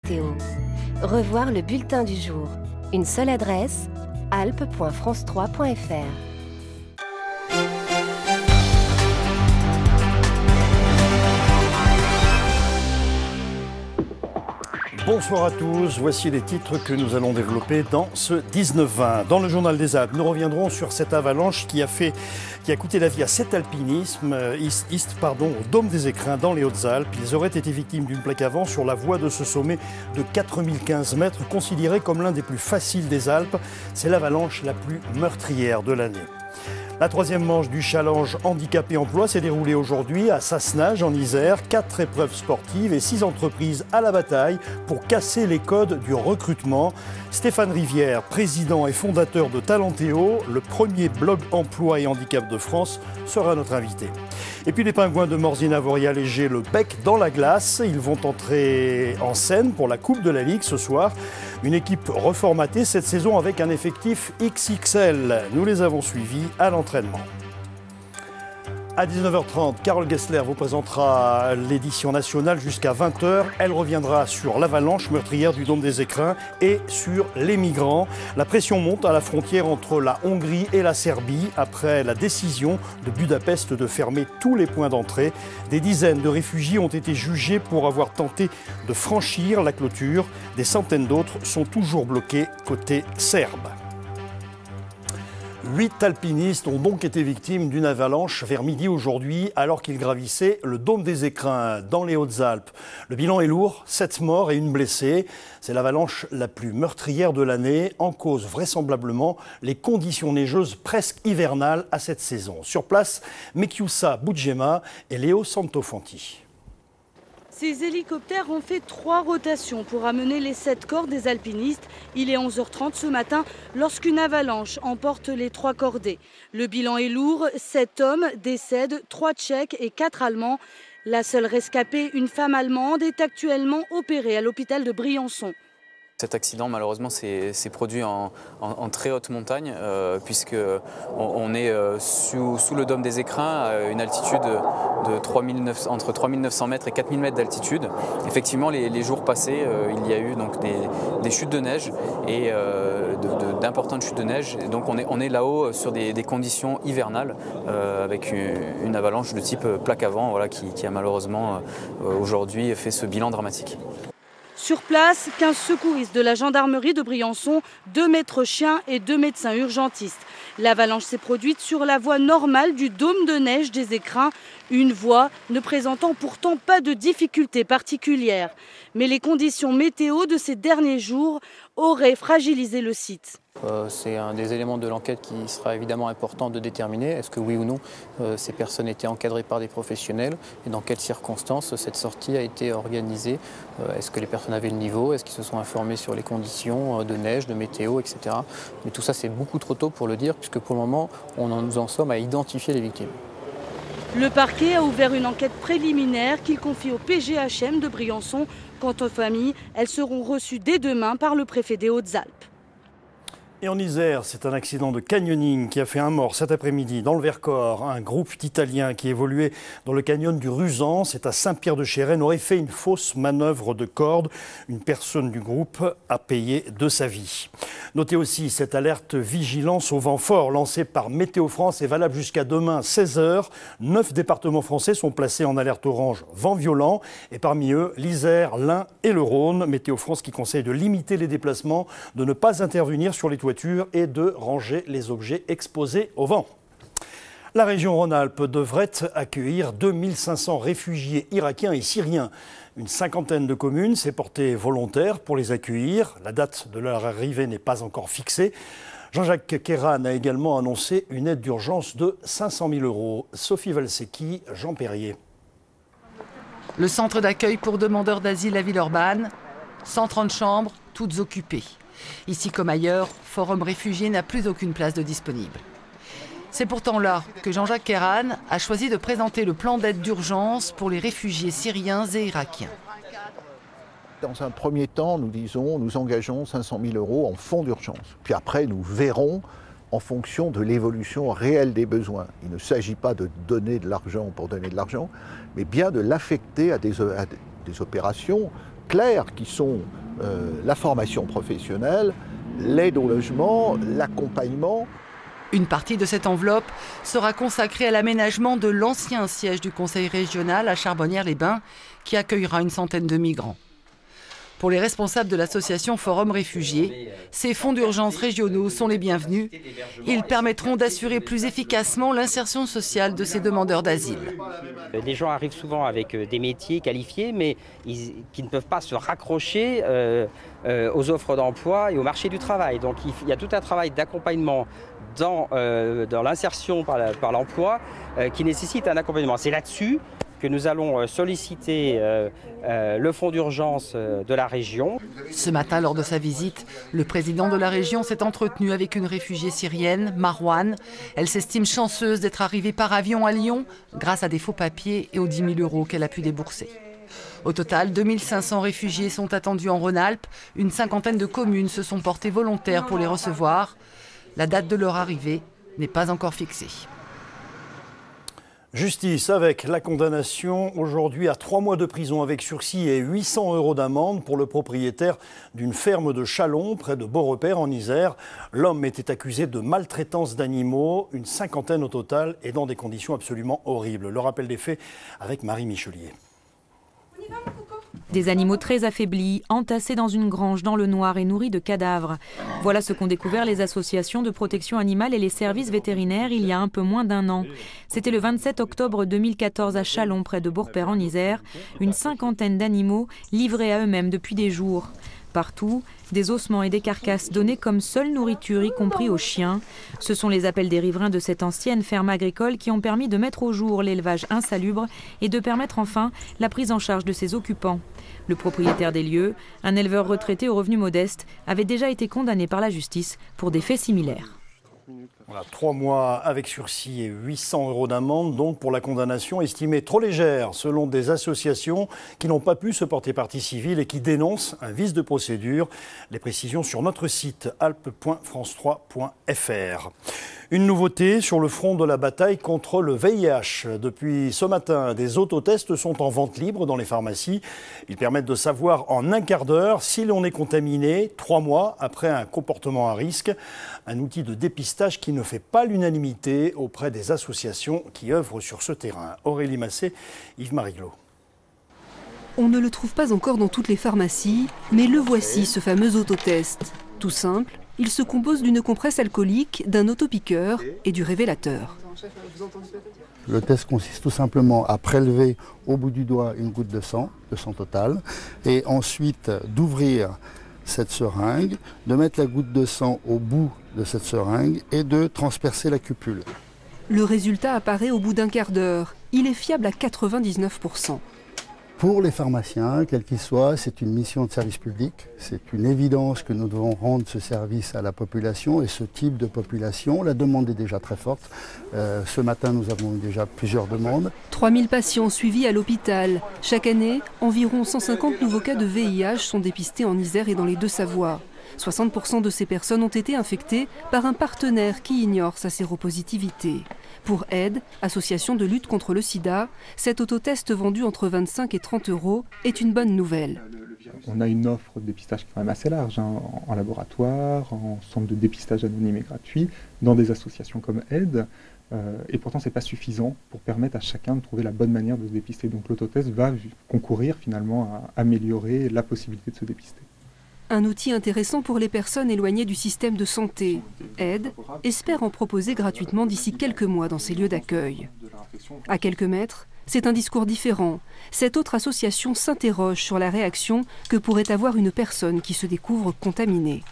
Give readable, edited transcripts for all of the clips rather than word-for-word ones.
Météo. Revoir le bulletin du jour. Une seule adresse, alpes.france3.fr. Bonsoir à tous, voici les titres que nous allons développer dans ce 19-20. Dans le journal des Alpes, nous reviendrons sur cette avalanche qui a coûté la vie à 7 alpinistes au Dôme des Écrins dans les Hautes-Alpes. Ils auraient été victimes d'une plaque à vent sur la voie de ce sommet de 4015 mètres, considéré comme l'un des plus faciles des Alpes. C'est l'avalanche la plus meurtrière de l'année. La troisième manche du challenge handicapé emploi s'est déroulée aujourd'hui à Sassenage en Isère. 4 épreuves sportives et 6 entreprises à la bataille pour casser les codes du recrutement. Stéphane Rivière, président et fondateur de Talentéo, le premier blog emploi et handicap de France, sera notre invité. Et puis les pingouins de Morzine vont alléger le bec dans la glace. Ils vont entrer en scène pour la Coupe de la Ligue ce soir. Une équipe reformatée cette saison avec un effectif XXL. Nous les avons suivis à l'entraînement. À 19h30, Carole Gessler vous présentera l'édition nationale jusqu'à 20h. Elle reviendra sur l'avalanche meurtrière du Dôme des Écrins et sur les migrants. La pression monte à la frontière entre la Hongrie et la Serbie après la décision de Budapest de fermer tous les points d'entrée. Des dizaines de réfugiés ont été jugés pour avoir tenté de franchir la clôture. Des centaines d'autres sont toujours bloqués côté serbe. 8 alpinistes ont donc été victimes d'une avalanche vers midi aujourd'hui alors qu'ils gravissaient le Dôme des Écrins dans les Hautes-Alpes. Le bilan est lourd, 7 morts et 1 blessée. C'est l'avalanche la plus meurtrière de l'année, en cause vraisemblablement les conditions neigeuses presque hivernales à cette saison. Sur place, Mekiusa Boudjema et Léo Santofanti. Ces hélicoptères ont fait 3 rotations pour amener les 7 corps des alpinistes. Il est 11h30 ce matin lorsqu'une avalanche emporte les 3 cordées. Le bilan est lourd, 7 hommes décèdent, 3 Tchèques et 4 Allemands. La seule rescapée, une femme allemande, est actuellement opérée à l'hôpital de Briançon. Cet accident, malheureusement, s'est produit en très haute montagne, puisqu'on est sous le Dôme des Écrins, à une altitude de entre 3900 mètres et 4000 mètres d'altitude. Effectivement, les jours passés, il y a eu donc des chutes de neige et d'importantes chutes de neige. Et donc on est là-haut sur des conditions hivernales, avec une avalanche de type plaque à vent, voilà, qui a malheureusement aujourd'hui fait ce bilan dramatique. Sur place, 15 secouristes de la gendarmerie de Briançon, 2 maîtres chiens et 2 médecins urgentistes. L'avalanche s'est produite sur la voie normale du Dôme de neige des Écrins, une voie ne présentant pourtant pas de difficultés particulières. Mais les conditions météo de ces derniers jours auraient fragilisé le site. C'est un des éléments de l'enquête qui sera évidemment important de déterminer. Est-ce que oui ou non ces personnes étaient encadrées par des professionnels et dans quelles circonstances cette sortie a été organisée. Est-ce que les personnes avaient le niveau? Est-ce qu'ils se sont informés sur les conditions de neige, de météo, etc. Mais tout ça, c'est beaucoup trop tôt pour le dire puisque pour le moment, nous en sommes à identifier les victimes. Le parquet a ouvert une enquête préliminaire qu'il confie au PGHM de Briançon. Quant aux familles, elles seront reçues dès demain par le préfet des Hautes-Alpes. Et en Isère, c'est un accident de canyoning qui a fait un mort cet après-midi dans le Vercors. Un groupe d'Italiens qui évoluait dans le canyon du Ruzan, c'est à Saint-Pierre-de-Chérennes, aurait fait une fausse manœuvre de corde. Une personne du groupe a payé de sa vie. Notez aussi cette alerte vigilance au vent fort lancée par Météo France est valable jusqu'à demain 16h. 9 départements français sont placés en alerte orange vent violent. Et parmi eux, l'Isère, l'Ain et le Rhône. Météo France qui conseille de limiter les déplacements, de ne pas intervenir sur les toitures et de ranger les objets exposés au vent. La région Rhône-Alpes devrait accueillir 2500 réfugiés irakiens et syriens. Une cinquantaine de communes s'est portée volontaire pour les accueillir. La date de leur arrivée n'est pas encore fixée. Jean-Jacques Kéran a également annoncé une aide d'urgence de 500 000 €. Sophie Valsecki, Jean Perrier. Le centre d'accueil pour demandeurs d'asile à Villeurbanne, 130 chambres, toutes occupées. Ici comme ailleurs, Forum Réfugiés n'a plus aucune place de disponible. C'est pourtant là que Jean-Jacques Kéran a choisi de présenter le plan d'aide d'urgence pour les réfugiés syriens et irakiens. Dans un premier temps, nous engageons 500 000 € en fonds d'urgence. Puis après, nous verrons en fonction de l'évolution réelle des besoins. Il ne s'agit pas de donner de l'argent pour donner de l'argent, mais bien de l'affecter à des opérations claires qui sont la formation professionnelle, l'aide au logement, l'accompagnement. Une partie de cette enveloppe sera consacrée à l'aménagement de l'ancien siège du Conseil régional à Charbonnières-les-Bains, qui accueillera une centaine de migrants. Pour les responsables de l'association Forum Réfugiés, ces fonds d'urgence régionaux sont les bienvenus. Ils permettront d'assurer plus efficacement l'insertion sociale de ces demandeurs d'asile. Les gens arrivent souvent avec des métiers qualifiés, mais qui ne peuvent pas se raccrocher aux offres d'emploi et au marché du travail. Donc il y a tout un travail d'accompagnement dans l'insertion par l'emploi qui nécessite un accompagnement. C'est là-dessus que nous allons solliciter le fonds d'urgence de la région. Ce matin, lors de sa visite, le président de la région s'est entretenu avec une réfugiée syrienne, Marwan. Elle s'estime chanceuse d'être arrivée par avion à Lyon grâce à des faux papiers et aux 10 000 € qu'elle a pu débourser. Au total, 2500 réfugiés sont attendus en Rhône-Alpes. Une cinquantaine de communes se sont portées volontaires pour les recevoir. La date de leur arrivée n'est pas encore fixée. Justice avec la condamnation aujourd'hui à 3 mois de prison avec sursis et 800 € d'amende pour le propriétaire d'une ferme de Châlons près de Beaurepaire en Isère. L'homme était accusé de maltraitance d'animaux, une cinquantaine au total et dans des conditions absolument horribles. Le rappel des faits avec Marie Michelier. Des animaux très affaiblis, entassés dans une grange dans le noir et nourris de cadavres. Voilà ce qu'ont découvert les associations de protection animale et les services vétérinaires il y a un peu moins d'un an. C'était le 27 octobre 2014 à Châlons, près de Beaurepaire en Isère. Une cinquantaine d'animaux livrés à eux-mêmes depuis des jours. Partout, des ossements et des carcasses donnés comme seule nourriture, y compris aux chiens. Ce sont les appels des riverains de cette ancienne ferme agricole qui ont permis de mettre au jour l'élevage insalubre et de permettre enfin la prise en charge de ses occupants. Le propriétaire des lieux, un éleveur retraité aux revenus modestes, avait déjà été condamné par la justice pour des faits similaires. Voilà, 3 mois avec sursis et 800 € d'amende, donc pour la condamnation estimée trop légère selon des associations qui n'ont pas pu se porter partie civile et qui dénoncent un vice de procédure. Les précisions sur notre site alpes.france3.fr. Une nouveauté sur le front de la bataille contre le VIH. Depuis ce matin, des autotests sont en vente libre dans les pharmacies. Ils permettent de savoir en un quart d'heure si l'on est contaminé 3 mois après un comportement à risque. Un outil de dépistage qui ne fait pas l'unanimité auprès des associations qui œuvrent sur ce terrain. Aurélie Massé, Yves Mariglo. On ne le trouve pas encore dans toutes les pharmacies, mais le voici, ce fameux autotest. Tout simple, il se compose d'une compresse alcoolique, d'un autopiqueur et du révélateur. Le test consiste tout simplement à prélever au bout du doigt une goutte de sang total, et ensuite d'ouvrir cette seringue, de mettre la goutte de sang au bout de cette seringue et de transpercer la cupule. Le résultat apparaît au bout d'un quart d'heure. Il est fiable à 99%. Pour les pharmaciens, quels qu'ils soient, c'est une mission de service public. C'est une évidence que nous devons rendre ce service à la population et ce type de population. La demande est déjà très forte. Ce matin, nous avons eu déjà plusieurs demandes. 3000 patients suivis à l'hôpital. Chaque année, environ 150 nouveaux cas de VIH sont dépistés en Isère et dans les Deux-Savoies. 60% de ces personnes ont été infectées par un partenaire qui ignore sa séropositivité. Pour Aide, association de lutte contre le sida, cet autotest vendu entre 25 et 30 € est une bonne nouvelle. On a une offre de dépistage qui est quand même assez large, en laboratoire, en centre de dépistage anonyme et gratuit, dans des associations comme Aide. Et pourtant, ce n'est pas suffisant pour permettre à chacun de trouver la bonne manière de se dépister. Donc l'autotest va concourir finalement à améliorer la possibilité de se dépister. Un outil intéressant pour les personnes éloignées du système de santé. Aide espère en proposer gratuitement d'ici quelques mois dans ces lieux d'accueil. À quelques mètres, c'est un discours différent. Cette autre association s'interroge sur la réaction que pourrait avoir une personne qui se découvre contaminée.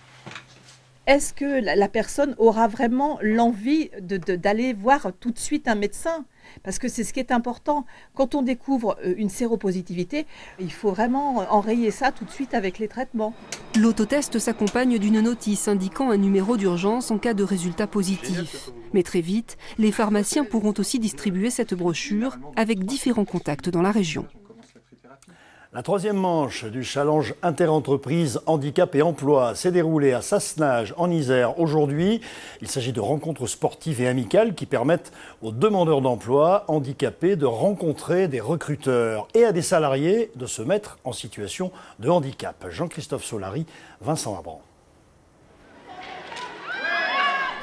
Est-ce que la personne aura vraiment l'envie d'aller voir tout de suite un médecin ? Parce que c'est ce qui est important. Quand on découvre une séropositivité, il faut vraiment enrayer ça tout de suite avec les traitements. L'autotest s'accompagne d'une notice indiquant un numéro d'urgence en cas de résultat positif. Mais très vite, les pharmaciens pourront aussi distribuer cette brochure avec différents contacts dans la région. La troisième manche du challenge interentreprises handicap et emploi s'est déroulée à Sassenage en Isère aujourd'hui. Il s'agit de rencontres sportives et amicales qui permettent aux demandeurs d'emploi handicapés de rencontrer des recruteurs et à des salariés de se mettre en situation de handicap. Jean-Christophe Solari, Vincent Abran.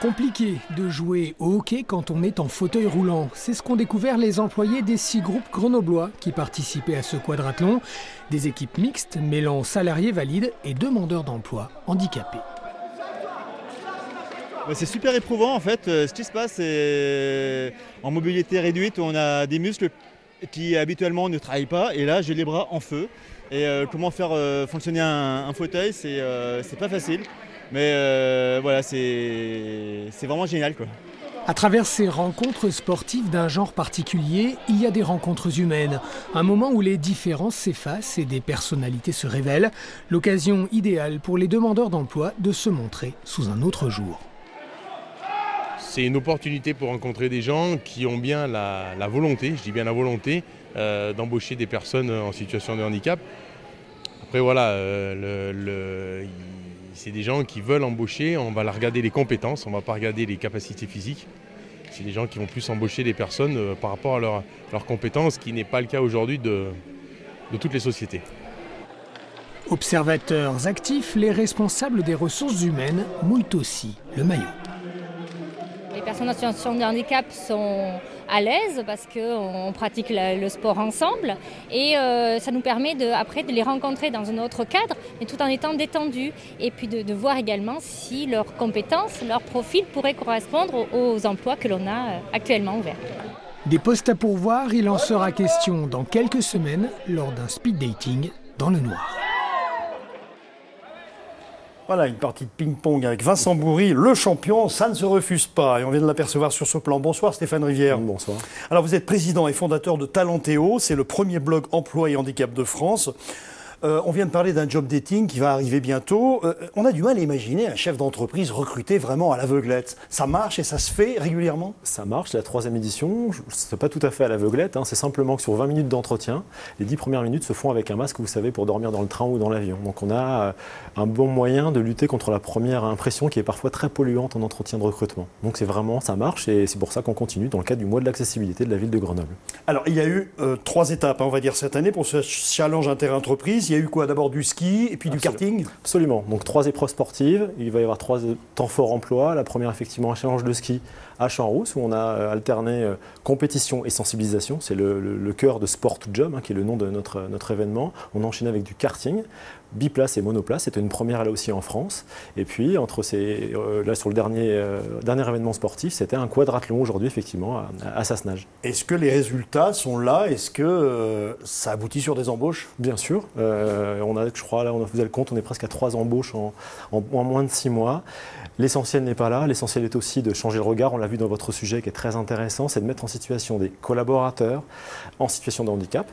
Compliqué de jouer au hockey quand on est en fauteuil roulant. C'est ce qu'ont découvert les employés des 6 groupes grenoblois qui participaient à ce quadrathlon. Des équipes mixtes mêlant salariés valides et demandeurs d'emploi handicapés. C'est super éprouvant en fait. Ce qui se passe, c'est en mobilité réduite, on a des muscles qui habituellement ne travaillent pas. Et là, j'ai les bras en feu. Et comment faire fonctionner un fauteuil, c'est pas facile. Mais voilà, c'est vraiment génial, quoi. À travers ces rencontres sportives d'un genre particulier, il y a des rencontres humaines. Un moment où les différences s'effacent et des personnalités se révèlent. L'occasion idéale pour les demandeurs d'emploi de se montrer sous un autre jour. C'est une opportunité pour rencontrer des gens qui ont bien la volonté, je dis bien la volonté, d'embaucher des personnes en situation de handicap. Après voilà, c'est des gens qui veulent embaucher, on va regarder les compétences, on ne va pas regarder les capacités physiques. C'est des gens qui vont plus embaucher des personnes par rapport à leurs compétences, ce qui n'est pas le cas aujourd'hui de toutes les sociétés. Observateurs actifs, les responsables des ressources humaines mouillent aussi le maillot. Les personnes en situation de handicap sont à l'aise parce qu'on pratique le sport ensemble et ça nous permet après de les rencontrer dans un autre cadre, mais tout en étant détendus. Et puis de voir également si leurs compétences, leur profil pourraient correspondre aux emplois que l'on a actuellement ouverts. Des postes à pourvoir, il en sera question dans quelques semaines lors d'un speed dating dans le noir. Voilà, une partie de ping-pong avec Vincent Bourri, le champion, ça ne se refuse pas. Et on vient de l'apercevoir sur ce plan. Bonsoir Stéphane Rivière. Bonsoir. Alors vous êtes président et fondateur de Talentéo, c'est le premier blog emploi et handicap de France. On vient de parler d'un job dating qui va arriver bientôt. On a du mal à imaginer un chef d'entreprise recruté vraiment à l'aveuglette. Ça marche et ça se fait régulièrement ? Ça marche, c'est la 3e édition. Ce n'est pas tout à fait à l'aveuglette. C'est simplement que sur 20 minutes d'entretien, les 10 premières minutes se font avec un masque, vous savez, pour dormir dans le train ou dans l'avion. Donc on a un bon moyen de lutter contre la première impression qui est parfois très polluante en entretien de recrutement. Donc c'est vraiment, ça marche et c'est pour ça qu'on continue dans le cadre du mois de l'accessibilité de la ville de Grenoble. Alors il y a eu 3 étapes, on va dire, cette année pour ce challenge inter-entreprise. Il y a eu quoi? D'abord du ski et puis du karting? Absolument. Donc 3 épreuves sportives. Il va y avoir 3 temps forts emploi. La première, effectivement, un challenge de ski à Champs-Rousse où on a alterné compétition et sensibilisation. C'est le cœur de Sport to Job, qui est le nom de notre événement. On enchaîne avec du karting, biplace et monoplace. C'était une première là aussi en France. Et puis, là sur le dernier événement sportif, c'était un quadrathlon aujourd'hui, effectivement, à Sassenage. Est-ce que les résultats sont là? Est-ce que ça aboutit sur des embauches? Bien sûr. On a, je crois, là, vous avez le compte, on est presque à 3 embauches en moins de 6 mois. L'essentiel n'est pas là. L'essentiel est aussi de changer le regard. On l'a vu dans votre sujet qui est très intéressant, c'est de mettre en situation des collaborateurs en situation de handicap,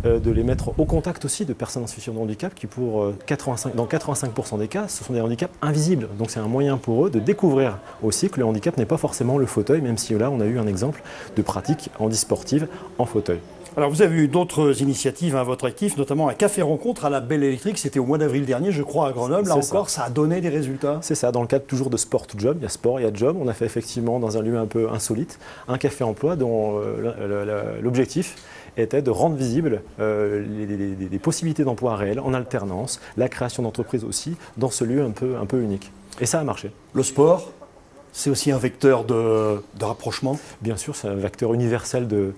de les mettre au contact aussi de personnes en situation de handicap qui, dans 85% des cas, ce sont des handicaps invisibles. Donc c'est un moyen pour eux de découvrir aussi que le handicap n'est pas forcément le fauteuil, même si là on a eu un exemple de pratique handisportive en fauteuil. Alors vous avez eu d'autres initiatives à votre actif, notamment un café-rencontre à la Belle Électrique, c'était au mois d'avril dernier, je crois, à Grenoble. Là encore, ça a donné des résultats. C'est ça, dans le cadre toujours de Sport to Job, il y a sport, il y a job. On a fait effectivement dans un lieu un peu insolite, un café-emploi dont l'objectif était de rendre visibles les possibilités d'emploi réelles en alternance, la création d'entreprises aussi, dans ce lieu un peu unique. Et ça a marché. Le sport, c'est aussi un vecteur de rapprochement? Bien sûr, c'est un vecteur universel de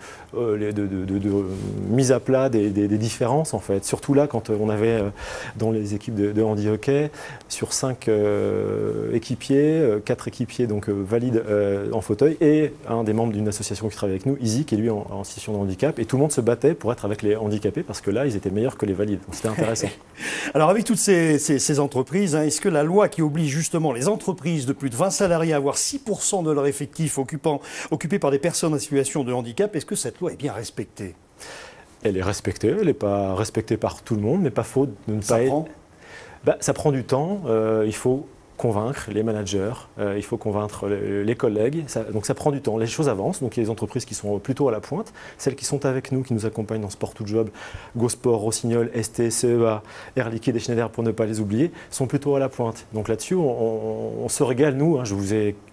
mise à plat des différences, en fait. Surtout là, quand on avait dans les équipes de handi-hockey, sur 5 équipiers, 4 équipiers donc, valides en fauteuil, et un des membres d'une association qui travaille avec nous, Easy, qui est lui en situation de handicap. Et tout le monde se battait pour être avec les handicapés, parce que là, ils étaient meilleurs que les valides. C'était intéressant. Alors, avec toutes ces entreprises, est-ce que la loi qui oblige justement les entreprises de plus de 20 salariés à avoir 6% de leur effectif occupé par des personnes en situation de handicap, est-ce que cette loi est bien respectée? Elle est respectée, elle n'est pas respectée par tout le monde, mais pas faute de ne pas être... Ça prend du temps, il faut convaincre les managers, il faut convaincre les collègues, donc ça prend du temps. Les choses avancent, donc il y a des entreprises qui sont plutôt à la pointe, celles qui sont avec nous, qui nous accompagnent dans Sport to Job, GoSport, Rossignol, ST, CEA, Air Liquide et Schneider pour ne pas les oublier, sont plutôt à la pointe. Donc là-dessus, on se régale, nous. Hein.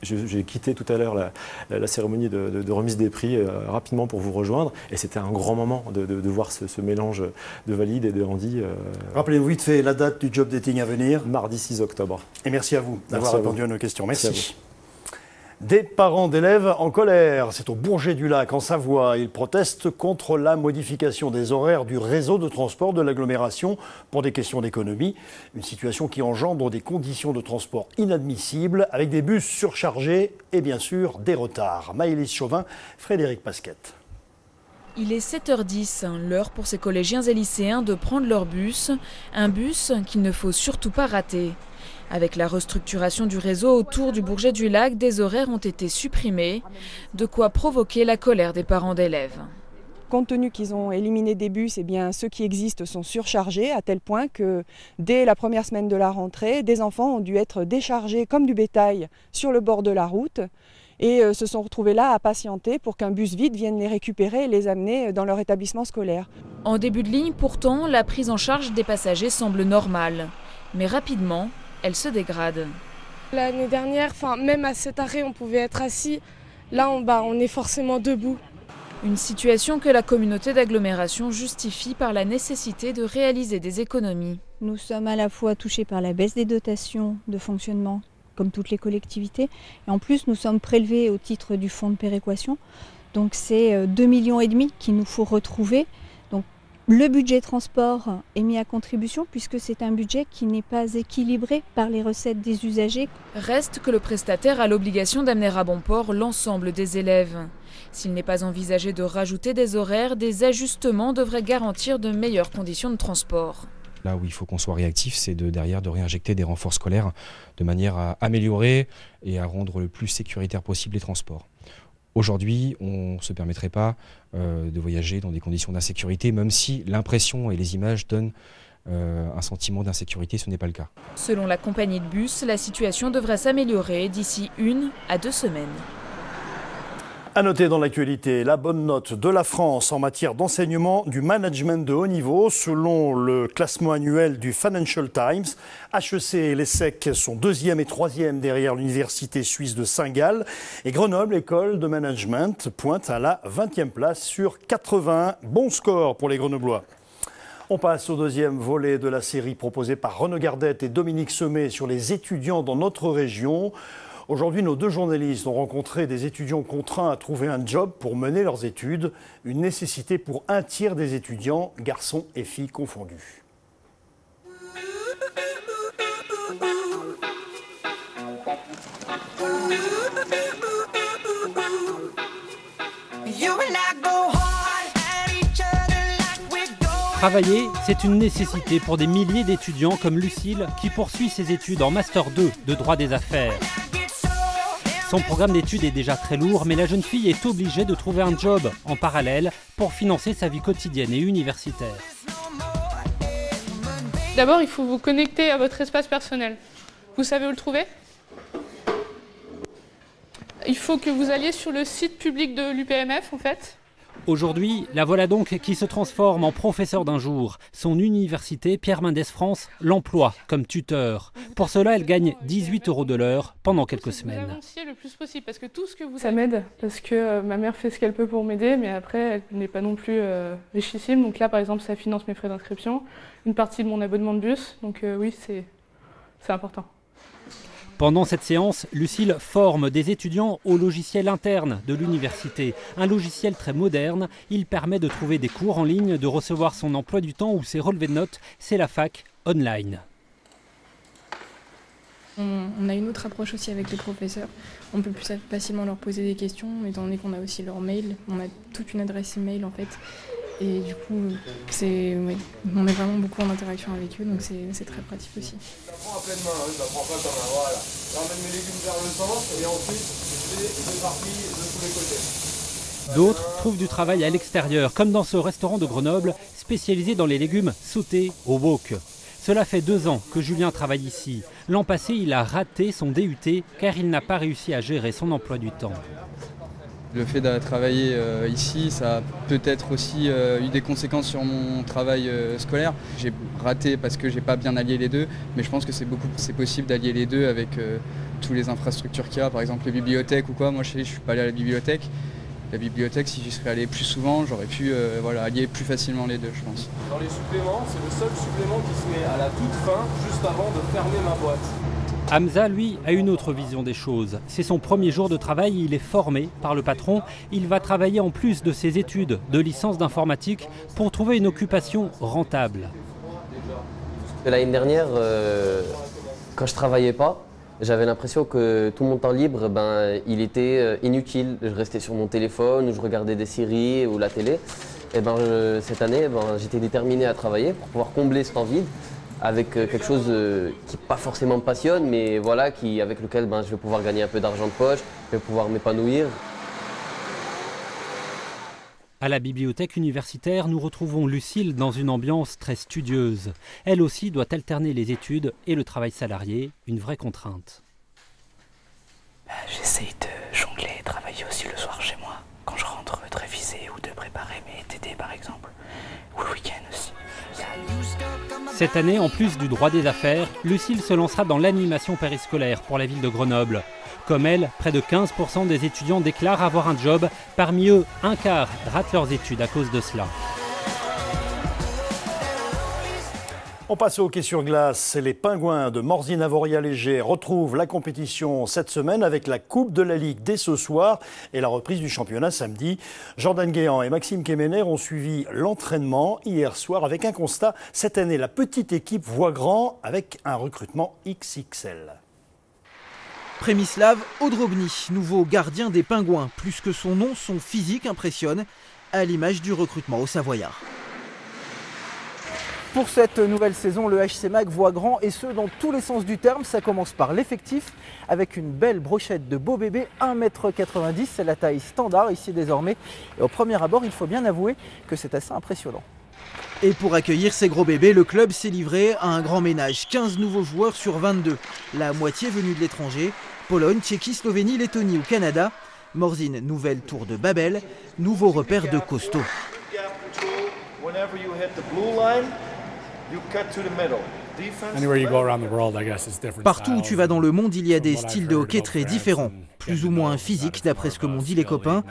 J'ai quitté tout à l'heure la cérémonie de remise des prix rapidement pour vous rejoindre, et c'était un grand moment de voir ce mélange de Valide et de Andy. Rappelez-vous vite fait la date du job dating à venir. Mardi 6 octobre. Et merci à vous d'avoir répondu à nos questions. Merci. Des parents d'élèves en colère. C'est au Bourget-du-Lac, en Savoie. Ils protestent contre la modification des horaires du réseau de transport de l'agglomération pour des questions d'économie. Une situation qui engendre des conditions de transport inadmissibles, avec des bus surchargés et bien sûr des retards. Maëlys Chauvin, Frédéric Pasquette. Il est 7h10, l'heure pour ces collégiens et lycéens de prendre leur bus. Un bus qu'il ne faut surtout pas rater. Avec la restructuration du réseau autour du Bourget-du-Lac, des horaires ont été supprimés, de quoi provoquer la colère des parents d'élèves. Compte tenu qu'ils ont éliminé des bus, eh bien, ceux qui existent sont surchargés à tel point que dès la première semaine de la rentrée, des enfants ont dû être déchargés comme du bétail sur le bord de la route et se sont retrouvés là à patienter pour qu'un bus vide vienne les récupérer et les amener dans leur établissement scolaire. En début de ligne, pourtant, la prise en charge des passagers semble normale. Mais rapidement, elle se dégrade. L'année dernière, même à cet arrêt, on pouvait être assis. Là, on est forcément debout. Une situation que la communauté d'agglomération justifie par la nécessité de réaliser des économies. Nous sommes à la fois touchés par la baisse des dotations de fonctionnement, comme toutes les collectivités, et en plus nous sommes prélevés au titre du fonds de péréquation. Donc c'est 2,5 millions qu'il nous faut retrouver. Donc le budget transport est mis à contribution puisque c'est un budget qui n'est pas équilibré par les recettes des usagers. Reste que le prestataire a l'obligation d'amener à bon port l'ensemble des élèves. S'il n'est pas envisagé de rajouter des horaires, des ajustements devraient garantir de meilleures conditions de transport. Là où il faut qu'on soit réactif, c'est derrière de réinjecter des renforts scolaires de manière à améliorer et à rendre le plus sécuritaire possible les transports. Aujourd'hui, on ne se permettrait pas de voyager dans des conditions d'insécurité, même si l'impression et les images donnent un sentiment d'insécurité, ce n'est pas le cas. Selon la compagnie de bus, la situation devrait s'améliorer d'ici 1 à 2 semaines. À noter dans l'actualité, la bonne note de la France en matière d'enseignement du management de haut niveau. Selon le classement annuel du Financial Times, HEC et l'ESSEC sont 2e et 3e derrière l'université suisse de Saint-Gall. Et Grenoble, école de management, pointe à la 20e place sur 81. Bon score pour les Grenoblois. On passe au deuxième volet de la série proposée par Renaud Gardette et Dominique Semet sur les étudiants dans notre région. Aujourd'hui, nos deux journalistes ont rencontré des étudiants contraints à trouver un job pour mener leurs études, une nécessité pour un tiers des étudiants, garçons et filles confondus. Travailler, c'est une nécessité pour des milliers d'étudiants comme Lucille qui poursuit ses études en Master 2 de droit des affaires. Son programme d'études est déjà très lourd, mais la jeune fille est obligée de trouver un job en parallèle pour financer sa vie quotidienne et universitaire. D'abord, il faut vous connecter à votre espace personnel. Vous savez où le trouver? Il faut que vous alliez sur le site public de l'UPMF, en fait. Aujourd'hui, la voilà donc qui se transforme en professeur d'un jour. Son université, Pierre Mendès France, l'emploie comme tuteur. Pour cela, elle gagne 18 € de l'heure pendant quelques semaines. Le plus possible, parce que tout ce que vous... Ça m'aide, parce que ma mère fait ce qu'elle peut pour m'aider, mais après, elle n'est pas non plus richissime. Donc là, par exemple, ça finance mes frais d'inscription, une partie de mon abonnement de bus. Donc oui, c'est important. Pendant cette séance, Lucille forme des étudiants au logiciel interne de l'université. Un logiciel très moderne, il permet de trouver des cours en ligne, de recevoir son emploi du temps ou ses relevés de notes. C'est la fac online. On a une autre approche aussi avec les professeurs. On peut plus facilement leur poser des questions, étant donné qu'on a aussi leur mail. On a toute une adresse email en fait. Et du coup, on est vraiment beaucoup en interaction avec eux, donc c'est très pratique aussi. Je la prends à pleine main, je la prends pas comme un, voilà. J'emmène mes légumes vers le centre et ensuite je les éparpille de tous les côtés. D'autres trouvent du travail à l'extérieur, comme dans ce restaurant de Grenoble, spécialisé dans les légumes sautés au wok. Cela fait 2 ans que Julien travaille ici. L'an passé, il a raté son DUT car il n'a pas réussi à gérer son emploi du temps. Le fait de travailler ici, ça a peut-être aussi eu des conséquences sur mon travail scolaire. J'ai raté parce que j'ai pas bien allié les deux, mais je pense que c'est possible d'allier les deux avec toutes les infrastructures qu'il y a, par exemple les bibliothèques ou quoi. Moi je suis pas allé à la bibliothèque. La bibliothèque, si j'y serais allé plus souvent, j'aurais pu allier plus facilement les deux, je pense. Dans les suppléments, c'est le seul supplément qui se met à la toute fin, juste avant de fermer ma boîte. Hamza, lui, a une autre vision des choses. C'est son premier jour de travail, il est formé par le patron. Il va travailler en plus de ses études de licence d'informatique pour trouver une occupation rentable. L'année dernière, quand je travaillais pas, j'avais l'impression que tout mon temps libre, il était inutile. Je restais sur mon téléphone, ou je regardais des séries ou la télé. Et cette année, j'étais déterminé à travailler pour pouvoir combler ce temps vide avec quelque chose qui pas forcément me passionne, mais voilà, avec lequel je vais pouvoir gagner un peu d'argent de poche, je vais pouvoir m'épanouir. À la bibliothèque universitaire, nous retrouvons Lucille dans une ambiance très studieuse. Elle aussi doit alterner les études et le travail salarié, une vraie contrainte. J'essaye de jongler et travailler aussi le soir chez moi, quand je rentre de réviser ou de préparer mes TD par exemple, ou le week-end aussi. Cette année, en plus du droit des affaires, Lucille se lancera dans l'animation périscolaire pour la ville de Grenoble. Comme elle, près de 15% des étudiants déclarent avoir un job. Parmi eux, un quart ratent leurs études à cause de cela. On passe au hockey sur glace. Les Pingouins de Morzine-Avoria-Léger retrouvent la compétition cette semaine avec la Coupe de la Ligue dès ce soir et la reprise du championnat samedi. Jordan Guéant et Maxime Kemener ont suivi l'entraînement hier soir avec un constat. Cette année, la petite équipe voit grand avec un recrutement XXL. Przemysław Odrobny, nouveau gardien des Pingouins. Plus que son nom, son physique impressionne, à l'image du recrutement au Savoyard. Pour cette nouvelle saison, le HC Mag voit grand et ce dans tous les sens du terme. Ça commence par l'effectif avec une belle brochette de beaux bébés, 1,90 m, c'est la taille standard ici désormais. Et au premier abord, il faut bien avouer que c'est assez impressionnant. Et pour accueillir ces gros bébés, le club s'est livré à un grand ménage. 15 nouveaux joueurs sur 22, la moitié venus de l'étranger. Pologne, Tchéquie, Slovénie, Lettonie ou Canada. Morzine, nouvelle tour de Babel, nouveau repère de costaud. Partout où tu vas dans le monde, il y a des styles de hockey très différents, plus ou moins physiques d'après ce que m'ont dit les copains.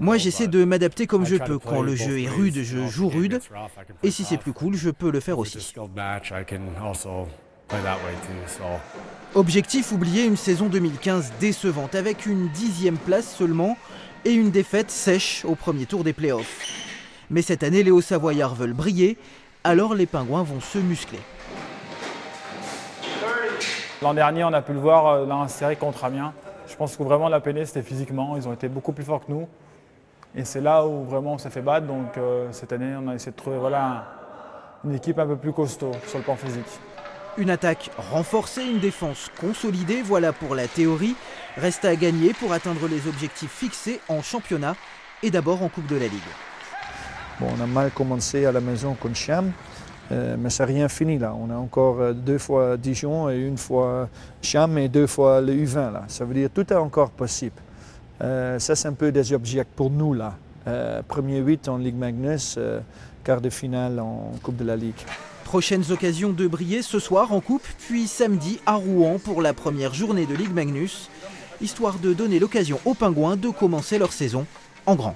Moi j'essaie de m'adapter comme je peux. Quand le jeu est rude, je joue rude. Et si c'est plus cool, je peux le faire aussi. Objectif oublié, une saison 2015 décevante avec une 10e place seulement et une défaite sèche au premier tour des playoffs. Mais cette année, les Hauts-Savoyards veulent briller, alors les Pingouins vont se muscler. L'an dernier, on a pu le voir dans la série contre Amiens. Je pense que vraiment la peine c'était physiquement, ils ont été beaucoup plus forts que nous. Et c'est là où vraiment on s'est fait battre, donc cette année on a essayé de trouver une équipe un peu plus costaud sur le plan physique. Une attaque renforcée, une défense consolidée, voilà pour la théorie. Reste à gagner pour atteindre les objectifs fixés en championnat et d'abord en Coupe de la Ligue. Bon, on a mal commencé à la maison contre Cham, mais c'est rien fini là. On a encore 2 fois Dijon et 1 fois Cham et 2 fois le U20 là. Ça veut dire que tout est encore possible. Ça c'est un peu des objectifs pour nous là. Premier 8 en Ligue Magnus, quart de finale en Coupe de la Ligue. Prochaines occasions de briller ce soir en coupe, puis samedi à Rouen pour la première journée de Ligue Magnus, histoire de donner l'occasion aux Pingouins de commencer leur saison en grand.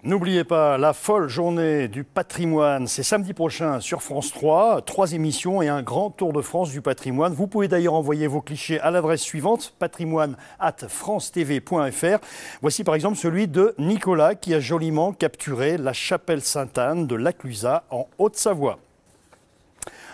N'oubliez pas la folle journée du patrimoine, c'est samedi prochain sur France 3, 3 émissions et un grand tour de France du patrimoine. Vous pouvez d'ailleurs envoyer vos clichés à l'adresse suivante, patrimoine@francetv.fr. Voici par exemple celui de Nicolas qui a joliment capturé la chapelle Sainte-Anne de Laclusaz en Haute-Savoie.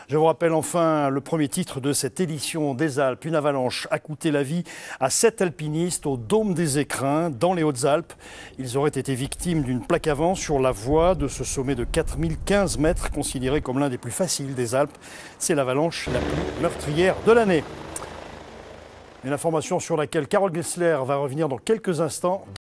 Je vous rappelle enfin le premier titre de cette édition des Alpes. Une avalanche a coûté la vie à 7 alpinistes au Dôme des Écrins, dans les Hautes-Alpes. Ils auraient été victimes d'une plaque à vent sur la voie de ce sommet de 4015 mètres, considéré comme l'un des plus faciles des Alpes. C'est l'avalanche la plus meurtrière de l'année. Une information sur laquelle Carole Gessler va revenir dans quelques instants.